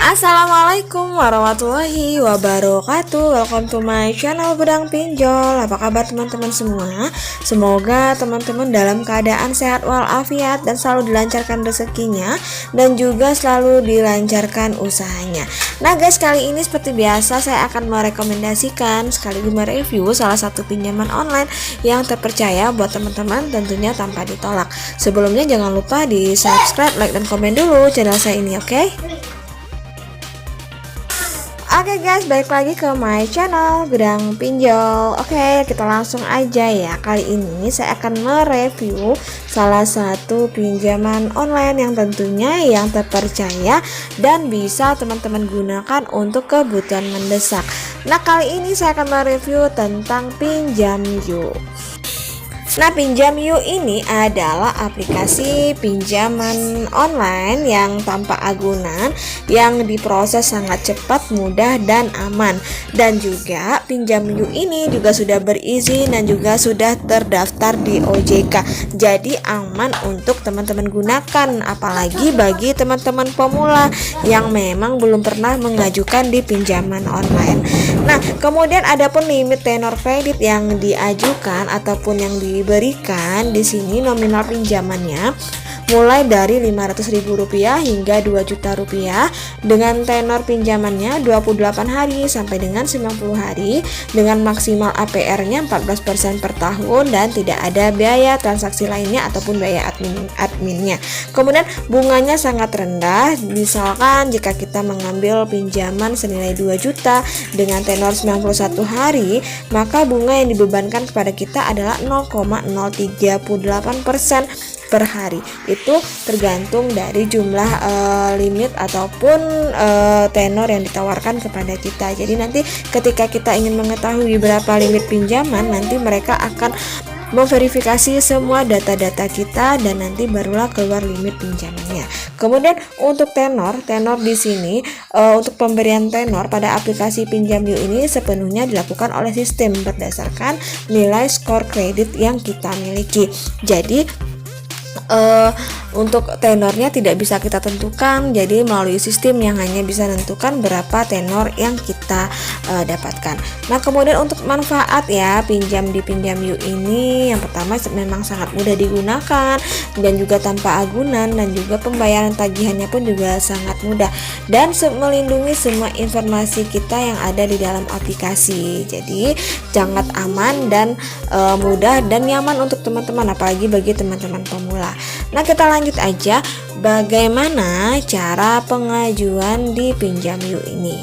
Assalamualaikum warahmatullahi wabarakatuh. Welcome to my channel Gudang Pinjol. Apa kabar teman-teman semua? Semoga teman-teman dalam keadaan sehat walafiat dan selalu dilancarkan rezekinya dan juga selalu dilancarkan usahanya. Nah guys, kali ini seperti biasa saya akan merekomendasikan sekaligus mereview salah satu pinjaman online yang terpercaya buat teman-teman, tentunya tanpa ditolak. Sebelumnya jangan lupa di subscribe, like, dan komen dulu channel saya ini, oke? Oke guys, balik lagi ke my channel Gudang Pinjol. Oke, kita langsung aja ya. Kali ini saya akan mereview salah satu pinjaman online yang tentunya yang terpercaya dan bisa teman-teman gunakan untuk kebutuhan mendesak. Nah, kali ini saya akan mereview tentang Pinjamyu. Nah, Pinjamyu ini adalah aplikasi pinjaman online yang tanpa agunan, yang diproses sangat cepat, mudah, dan aman. Dan juga Pinjamyu ini juga sudah berizin dan juga sudah terdaftar di OJK. Jadi aman untuk teman-teman gunakan, apalagi bagi teman-teman pemula yang memang belum pernah mengajukan di pinjaman online. Nah, kemudian adapun limit tenor kredit yang diajukan ataupun yang diberikan di sini, nominal pinjamannya mulai dari Rp500.000 hingga Rp2.000.000 dengan tenor pinjamannya 28 hari sampai dengan 90 hari dengan maksimal APR-nya 14% per tahun dan tidak ada biaya transaksi lainnya ataupun biaya adminnya. Kemudian bunganya sangat rendah, misalkan jika kita mengambil pinjaman senilai 2 juta dengan tenor 91 hari, maka bunga yang dibebankan kepada kita adalah 0,038% per hari. Itu tergantung dari jumlah limit ataupun tenor yang ditawarkan kepada kita. Jadi nanti ketika kita ingin mengetahui berapa limit pinjaman, nanti mereka akan memverifikasi semua data-data kita dan nanti barulah keluar limit pinjamannya. Kemudian untuk tenor di sini untuk pemberian tenor pada aplikasi Pinjamyu ini sepenuhnya dilakukan oleh sistem berdasarkan nilai skor kredit yang kita miliki. Jadi untuk tenornya tidak bisa kita tentukan, jadi melalui sistem yang hanya bisa menentukan berapa tenor yang kita dapatkan. Nah, kemudian untuk manfaat ya pinjam di Pinjamyu ini, yang pertama memang sangat mudah digunakan dan juga tanpa agunan, dan juga pembayaran tagihannya pun juga sangat mudah dan melindungi semua informasi kita yang ada di dalam aplikasi. Jadi sangat aman dan mudah dan nyaman untuk teman-teman, apalagi bagi teman-teman pemula. Nah, kita lanjut aja bagaimana cara pengajuan di Pinjamyu ini.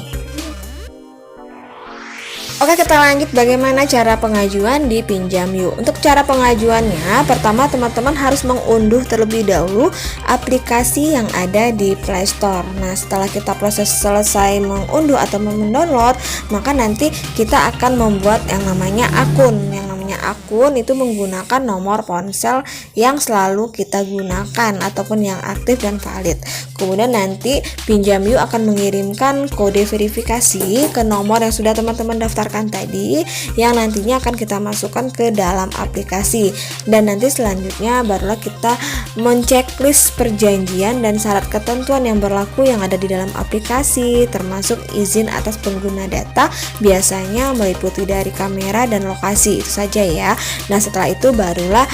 Oke, kita lanjut bagaimana cara pengajuan di Pinjamyu. Untuk cara pengajuannya, pertama teman-teman harus mengunduh terlebih dahulu aplikasi yang ada di Play Store. Nah, setelah kita proses selesai mengunduh atau mendownload, maka nanti kita akan membuat yang namanya akun. Akun itu menggunakan nomor ponsel yang selalu kita gunakan ataupun yang aktif dan valid. Kemudian nanti Pinjamyu akan mengirimkan kode verifikasi ke nomor yang sudah teman-teman daftarkan tadi, yang nantinya akan kita masukkan ke dalam aplikasi. Dan nanti selanjutnya barulah kita menceklis perjanjian dan syarat ketentuan yang berlaku yang ada di dalam aplikasi, termasuk izin atas pengguna data, biasanya meliputi dari kamera dan lokasi, itu saja ya. Nah, setelah itu barulah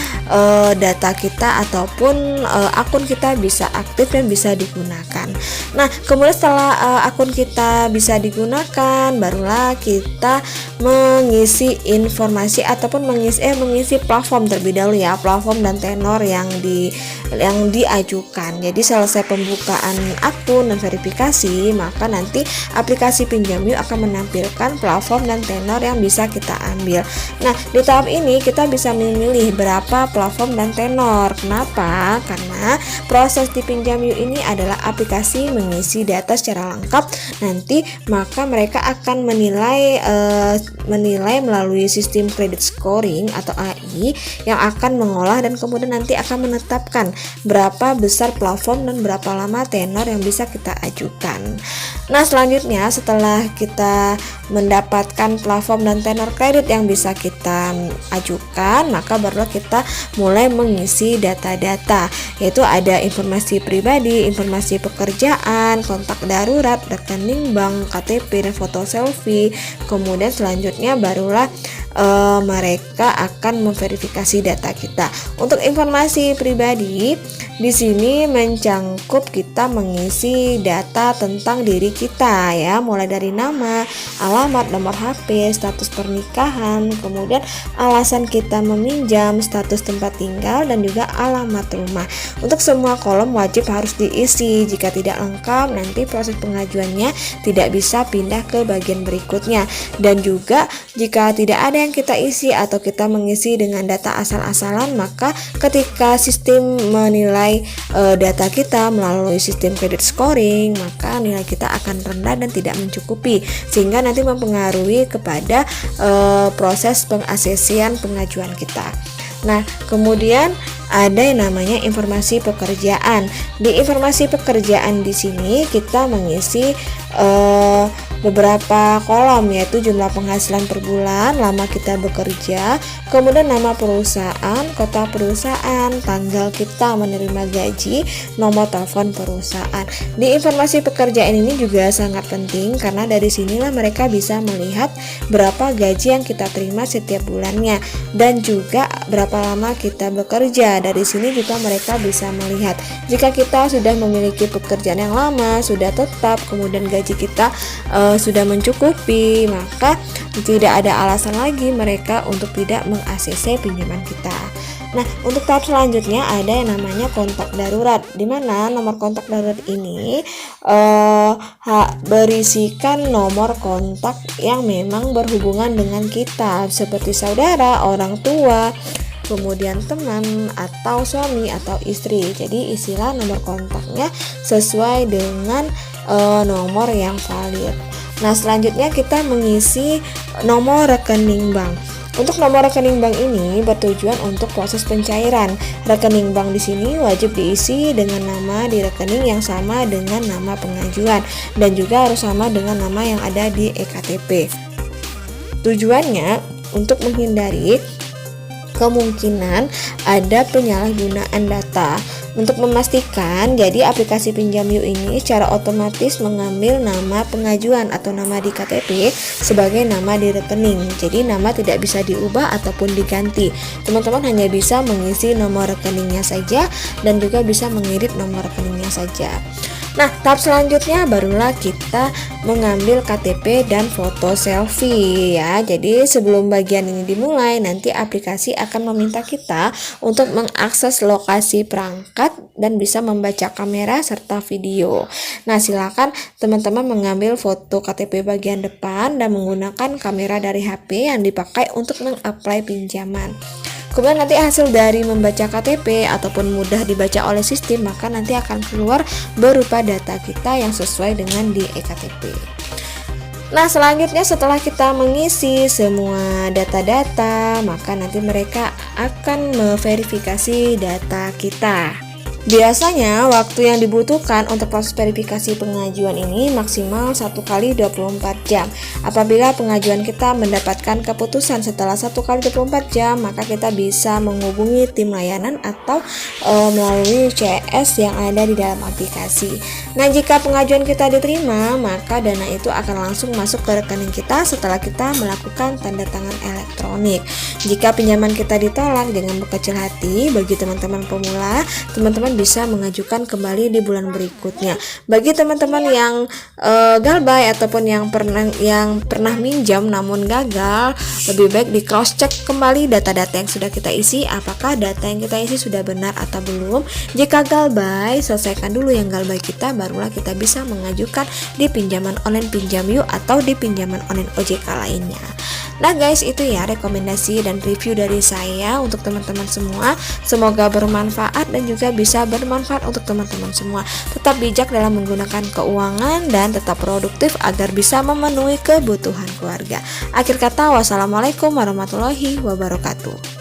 data kita ataupun akun kita bisa aktif dan bisa digunakan. Nah, kemudian setelah akun kita bisa digunakan, barulah kita mengisi informasi ataupun mengisi platform terlebih dahulu ya, platform dan tenor yang diajukan. Jadi selesai pembukaan akun dan verifikasi, maka nanti aplikasi Pinjamyu akan menampilkan platform dan tenor yang bisa kita ambil. Nah, di tahap ini kita bisa memilih berapa platform dan tenor. Kenapa? Karena proses di Pinjamyu ini adalah aplikasi mengisi data secara lengkap. Nanti maka mereka akan menilai melalui sistem credit scoring atau AI yang akan mengolah dan kemudian nanti akan menetapkan berapa besar platform dan berapa lama tenor yang bisa kita ajukan. Nah, selanjutnya setelah kita mendapatkan platform dan tenor kredit yang bisa kita ajukan, maka barulah kita mulai mengisi data-data, yaitu ada informasi informasi pribadi, informasi pekerjaan, kontak darurat, rekening bank, KTP, dan foto selfie. Kemudian selanjutnya barulah mereka akan memverifikasi data kita. Untuk informasi pribadi, di sini mencangkup kita mengisi data tentang diri kita ya, mulai dari nama, alamat, nomor HP, status pernikahan, kemudian alasan kita meminjam, status tempat tinggal, dan juga alamat rumah. Untuk semua kolom wajib harus diisi. Jika tidak lengkap, nanti proses pengajuannya tidak bisa pindah ke bagian berikutnya. Dan juga jika tidak ada yang kita isi atau kita mengisi dengan data asal-asalan, maka ketika sistem menilai data kita melalui sistem credit scoring, maka nilai kita akan rendah dan tidak mencukupi, sehingga nanti mempengaruhi kepada proses pengaksesian pengajuan kita. Nah, kemudian ada yang namanya informasi pekerjaan. Di informasi pekerjaan di sini kita mengisi beberapa kolom, yaitu jumlah penghasilan per bulan, lama kita bekerja, kemudian nama perusahaan, kota perusahaan, tanggal kita menerima gaji, nomor telepon perusahaan. Di informasi pekerjaan ini juga sangat penting karena dari sinilah mereka bisa melihat berapa gaji yang kita terima setiap bulannya dan juga berapa lama kita bekerja. Dari sini juga mereka bisa melihat jika kita sudah memiliki pekerjaan yang lama, sudah tetap, kemudian gaji kita sudah mencukupi, maka tidak ada alasan lagi mereka untuk tidak meng-ACC pinjaman kita. Nah, untuk tahap selanjutnya ada yang namanya kontak darurat, di mana nomor kontak darurat ini berisikan nomor kontak yang memang berhubungan dengan kita, seperti saudara, orang tua, kemudian teman, atau suami atau istri. Jadi isilah nomor kontaknya sesuai dengan nomor yang valid. Nah, selanjutnya kita mengisi nomor rekening bank. Untuk nomor rekening bank ini bertujuan untuk proses pencairan. Rekening bank di sini wajib diisi dengan nama di rekening yang sama dengan nama pengajuan dan juga harus sama dengan nama yang ada di eKTP. Tujuannya untuk menghindari kemungkinan ada penyalahgunaan data. Untuk memastikan, jadi aplikasi Pinjam Yuk ini secara otomatis mengambil nama pengajuan atau nama di KTP sebagai nama di rekening. Jadi nama tidak bisa diubah ataupun diganti. Teman-teman hanya bisa mengisi nomor rekeningnya saja dan juga bisa mengedit nomor rekeningnya saja. Nah, tahap selanjutnya barulah kita mengambil KTP dan foto selfie ya. Jadi sebelum bagian ini dimulai, nanti aplikasi akan meminta kita untuk mengakses lokasi perangkat dan bisa membaca kamera serta video. Nah, silakan teman-teman mengambil foto KTP bagian depan dan menggunakan kamera dari HP yang dipakai untuk mengapply pinjaman. Kemudian nanti hasil dari membaca KTP ataupun mudah dibaca oleh sistem, maka nanti akan keluar berupa data kita yang sesuai dengan di eKTP. Nah, selanjutnya setelah kita mengisi semua data-data, maka nanti mereka akan memverifikasi data kita. Biasanya waktu yang dibutuhkan untuk proses verifikasi pengajuan ini maksimal 1 kali 24 jam. Apabila pengajuan kita mendapatkan keputusan setelah 1 kali 24 jam, maka kita bisa menghubungi tim layanan atau melalui CS yang ada di dalam aplikasi. Nah, jika pengajuan kita diterima, maka dana itu akan langsung masuk ke rekening kita setelah kita melakukan tanda tangan elektronik. Jika pinjaman kita ditolak, jangan berkecil hati. Bagi teman-teman pemula, teman-teman bisa mengajukan kembali di bulan berikutnya. Bagi teman-teman yang galbay ataupun yang pernah minjam namun gagal, lebih baik di cross check kembali data-data yang sudah kita isi, apakah data yang kita isi sudah benar atau belum. Jika galbay, selesaikan dulu yang galbay kita, barulah kita bisa mengajukan di pinjaman online Pinjam Yuk atau di pinjaman online OJK lainnya. Nah guys, itu ya rekomendasi dan review dari saya untuk teman-teman semua. Semoga bermanfaat dan juga bisa bermanfaat untuk teman-teman semua. Tetap bijak dalam menggunakan keuangan dan tetap produktif agar bisa memenuhi kebutuhan keluarga. Akhir kata, wassalamualaikum warahmatullahi wabarakatuh.